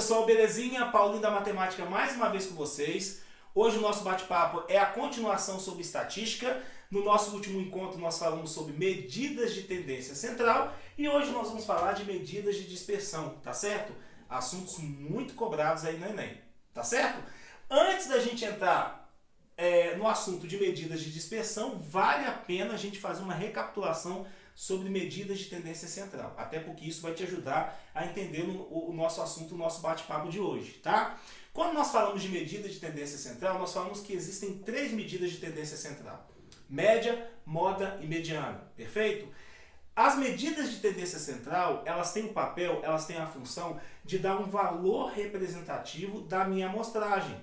pessoal, belezinha? Paulinho da Matemática mais uma vez com vocês. Hoje o nosso bate-papo é a continuação sobre estatística. No nosso último encontro nós falamos sobre medidas de tendência central e hoje nós vamos falar de medidas de dispersão, tá certo? Assuntos muito cobrados aí no Enem, tá certo? Antes da gente entrar no assunto de medidas de dispersão, vale a pena a gente fazer uma recapitulação sobre medidas de tendência central, até porque isso vai te ajudar a entender o nosso assunto, o nosso bate-papo de hoje, tá? Quando nós falamos de medida de tendência central, nós falamos que existem três medidas de tendência central: média, moda e mediana, perfeito? As medidas de tendência central, elas têm o papel, elas têm a função de dar um valor representativo da minha amostragem.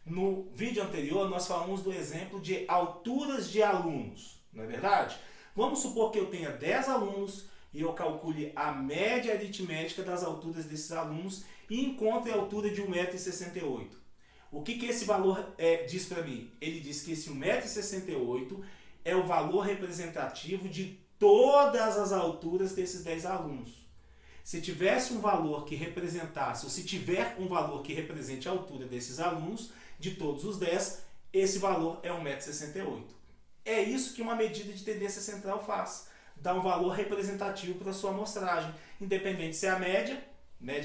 No vídeo anterior, nós falamos do exemplo de alturas de alunos, não é verdade? Vamos supor que eu tenha 10 alunos e eu calcule a média aritmética das alturas desses alunos e encontre a altura de 1,68 m. O que esse valor diz para mim? Ele diz que esse 1,68 m é o valor representativo de todas as alturas desses 10 alunos. Se tivesse um valor que representasse, ou se tiver um valor que represente a altura desses alunos, de todos os 10, esse valor é 1,68 m. É isso que uma medida de tendência central faz. Dá um valor representativo para a sua amostragem, independente se é a média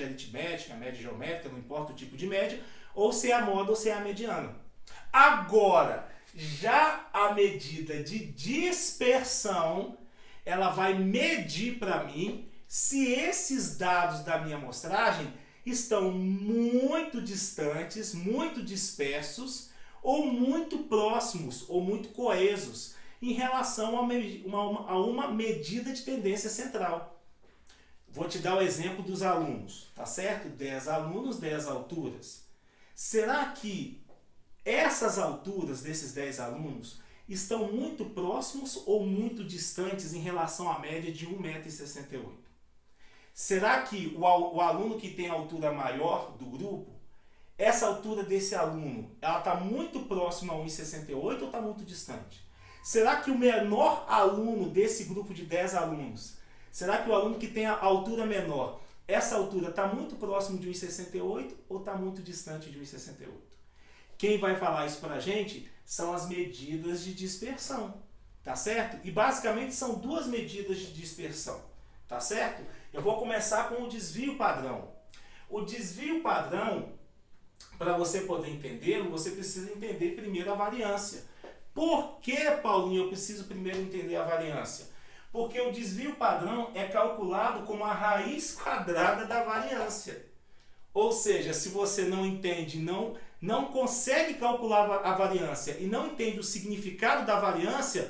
aritmética, média geométrica, não importa o tipo de média, ou se é a moda ou se é a mediana. Agora, já a medida de dispersão, ela vai medir para mim se esses dados da minha amostragem estão muito distantes, muito dispersos, ou muito próximos, ou muito coesos, em relação a uma medida de tendência central. Vou te dar o exemplo dos alunos, tá certo? 10 alunos, 10 alturas. Será que essas alturas desses 10 alunos estão muito próximos ou muito distantes em relação à média de 1,68 m? Será que o aluno que tem a altura maior do grupo, essa altura desse aluno, ela está muito próxima a 1,68 m ou está muito distante? Será que o menor aluno desse grupo de 10 alunos, será que o aluno que tem a altura menor, essa altura está muito próximo de 1,68 m ou está muito distante de 1,68 m? Quem vai falar isso para a gente são as medidas de dispersão, tá certo? E basicamente são duas medidas de dispersão, tá certo? Eu vou começar com o desvio padrão. O desvio padrão, para você poder entendê-lo, você precisa entender primeiro a variância. Por que, Paulinho, eu preciso primeiro entender a variância? Porque o desvio padrão é calculado como a raiz quadrada da variância. Ou seja, se você não entende, não consegue calcular a variância e não entende o significado da variância,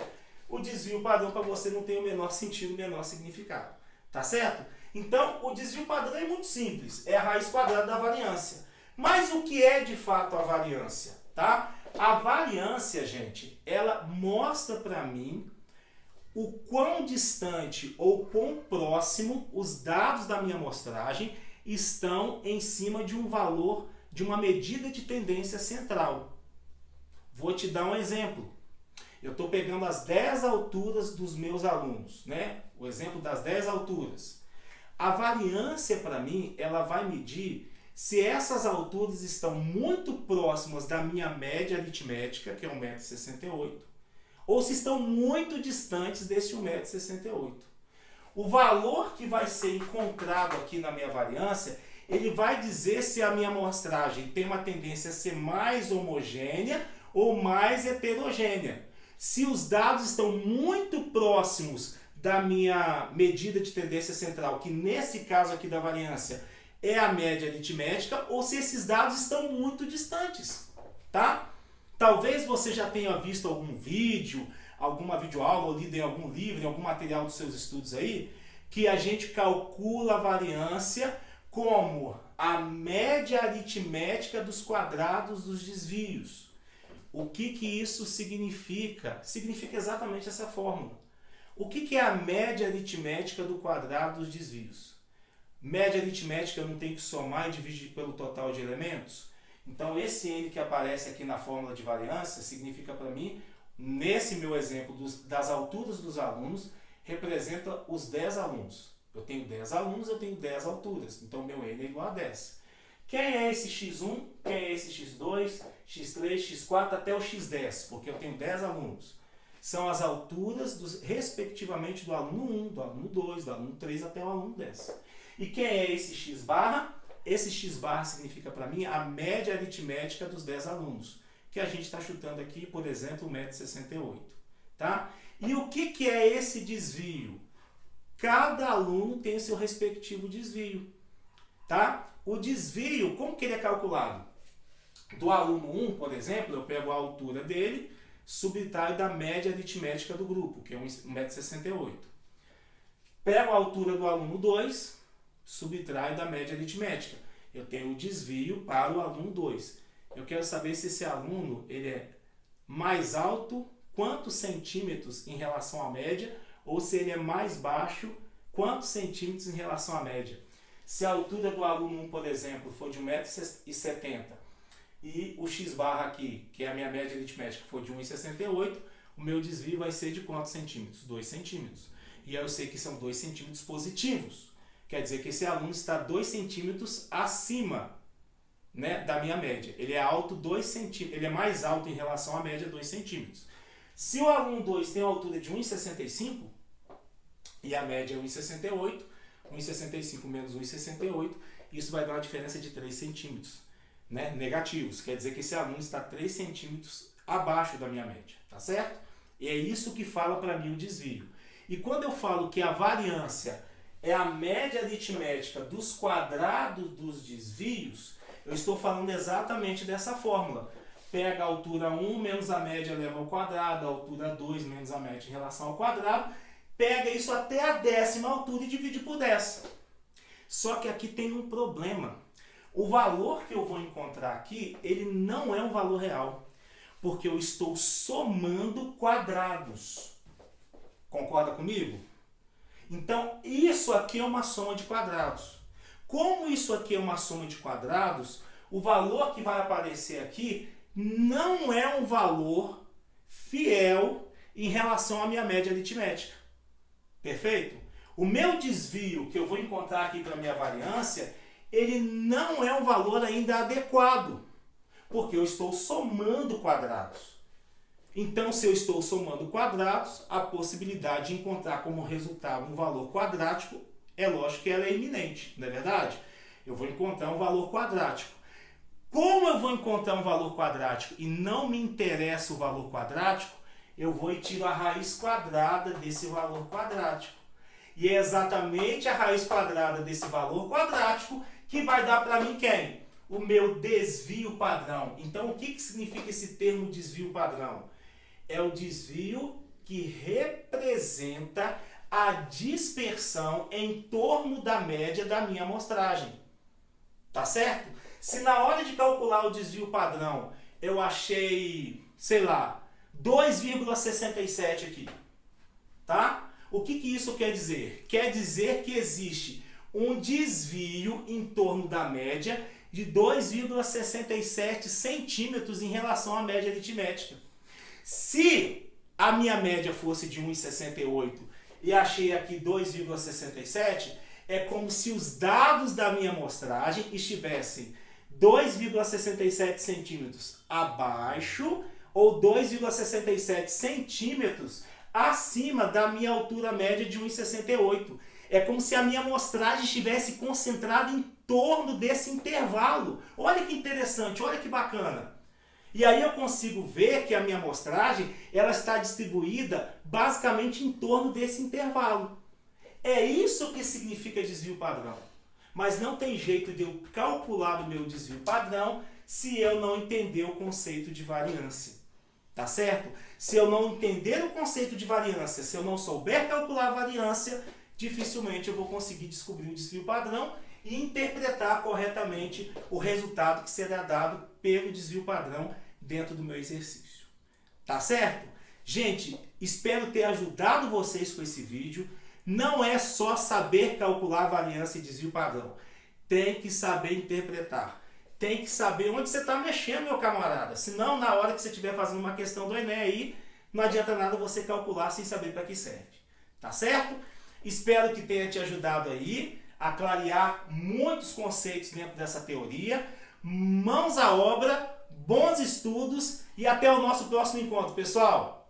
o desvio padrão para você não tem o menor sentido, o menor significado. Tá certo? Então, o desvio padrão é muito simples, é a raiz quadrada da variância. Mas o que é de fato a variância? Tá? A variância, gente, ela mostra para mim o quão distante ou quão próximo os dados da minha amostragem estão em cima de um valor, de uma medida de tendência central. Vou te dar um exemplo. Eu estou pegando as 10 alturas dos meus alunos, né? O exemplo das 10 alturas. A variância, para mim, ela vai medir se essas alturas estão muito próximas da minha média aritmética, que é 1,68 m, ou se estão muito distantes desse 1,68 m. O valor que vai ser encontrado aqui na minha variância, ele vai dizer se a minha amostragem tem uma tendência a ser mais homogênea ou mais heterogênea. Se os dados estão muito próximos da minha medida de tendência central, que nesse caso aqui da variância é a média aritmética, ou se esses dados estão muito distantes, tá? Talvez você já tenha visto algum vídeo, alguma videoaula, ou lido em algum livro, em algum material dos seus estudos aí, que a gente calcula a variância como a média aritmética dos quadrados dos desvios. O que isso significa? Significa exatamente essa fórmula. O que é a média aritmética do quadrado dos desvios? Média aritmética eu não tenho que somar e dividir pelo total de elementos? Então esse n que aparece aqui na fórmula de variância significa para mim, nesse meu exemplo das alturas dos alunos, representa os 10 alunos. Eu tenho 10 alunos, eu tenho 10 alturas, então meu n é igual a 10. Quem é esse x1, quem é esse x2, x3, x4 até o x10, porque eu tenho 10 alunos. São as alturas, respectivamente, do aluno 1, do aluno 2, do aluno 3 até o aluno 10. E quem é esse x barra? Esse x barra significa para mim a média aritmética dos 10 alunos, que a gente está chutando aqui, por exemplo, 1,68 m. Tá? E o que é esse desvio? Cada aluno tem seu respectivo desvio. Tá? O desvio, como que ele é calculado? Do aluno 1, por exemplo, eu pego a altura dele, subtraio da média aritmética do grupo, que é 1,68 m. Pego a altura do aluno 2, subtraio da média aritmética. Eu tenho o desvio para o aluno 2. Eu quero saber se esse aluno ele é mais alto, quantos centímetros em relação à média, ou se ele é mais baixo, quantos centímetros em relação à média. Se a altura do aluno 1, por exemplo, for de 1,70 m e o x barra aqui, que é a minha média aritmética, for de 1,68 m, o meu desvio vai ser de quantos centímetros? 2 centímetros. E aí eu sei que são 2 centímetros positivos. Quer dizer que esse aluno está 2 centímetros acima, né, da minha média. Ele é alto 2 centímetros, ele é mais alto em relação à média 2 centímetros. Se o aluno 2 tem a altura de 1,65 e a média é 1,68, 1,65 menos 1,68, isso vai dar uma diferença de 3 centímetros, né, negativos. Quer dizer que esse aluno está 3 centímetros abaixo da minha média, tá certo? E é isso que fala para mim o desvio. E quando eu falo que a variância é a média aritmética dos quadrados dos desvios, eu estou falando exatamente dessa fórmula. Pega a altura 1 menos a média eleva ao quadrado, a altura 2 menos a média em relação ao quadrado, pega isso até a 10ª altura e divide por 10. Só que aqui tem um problema. O valor que eu vou encontrar aqui, ele não é um valor real, porque eu estou somando quadrados. Concorda comigo? Então, isso aqui é uma soma de quadrados. Como isso aqui é uma soma de quadrados, o valor que vai aparecer aqui não é um valor fiel em relação à minha média aritmética. Perfeito? O meu desvio que eu vou encontrar aqui para a minha variância, ele não é um valor ainda adequado, porque eu estou somando quadrados. Então, se eu estou somando quadrados, a possibilidade de encontrar como resultado um valor quadrático, é lógico que ela é iminente, não é verdade? Eu vou encontrar um valor quadrático. Como eu vou encontrar um valor quadrático e não me interessa o valor quadrático, eu vou e tiro a raiz quadrada desse valor quadrático. E é exatamente a raiz quadrada desse valor quadrático que vai dar para mim quem? O meu desvio padrão. Então, o que significa esse termo desvio padrão? É o desvio que representa a dispersão em torno da média da minha amostragem. Tá certo? Se na hora de calcular o desvio padrão eu achei, sei lá, 2,67 aqui, tá? O que isso quer dizer? Quer dizer que existe um desvio em torno da média de 2,67 centímetros em relação à média aritmética. Se a minha média fosse de 1,68 e achei aqui 2,67, é como se os dados da minha amostragem estivessem 2,67 centímetros abaixo ou 2,67 centímetros acima da minha altura média de 1,68. É como se a minha amostragem estivesse concentrada em torno desse intervalo. Olha que interessante, olha que bacana. E aí eu consigo ver que a minha amostragem ela está distribuída basicamente em torno desse intervalo. É isso que significa desvio padrão. Mas não tem jeito de eu calcular o meu desvio padrão se eu não entender o conceito de variância. Tá certo? Se eu não entender o conceito de variância, se eu não souber calcular a variância, dificilmente eu vou conseguir descobrir o desvio padrão e interpretar corretamente o resultado que será dado pelo desvio padrão dentro do meu exercício. Tá certo? Gente, espero ter ajudado vocês com esse vídeo. Não é só saber calcular variância e desvio padrão. Tem que saber interpretar. Tem que saber onde você está mexendo, meu camarada. Senão, na hora que você estiver fazendo uma questão do Enem aí, não adianta nada você calcular sem saber para que serve. Tá certo? Espero que tenha te ajudado aí. a clarear muitos conceitos dentro dessa teoria. Mãos à obra, bons estudos e até o nosso próximo encontro, pessoal!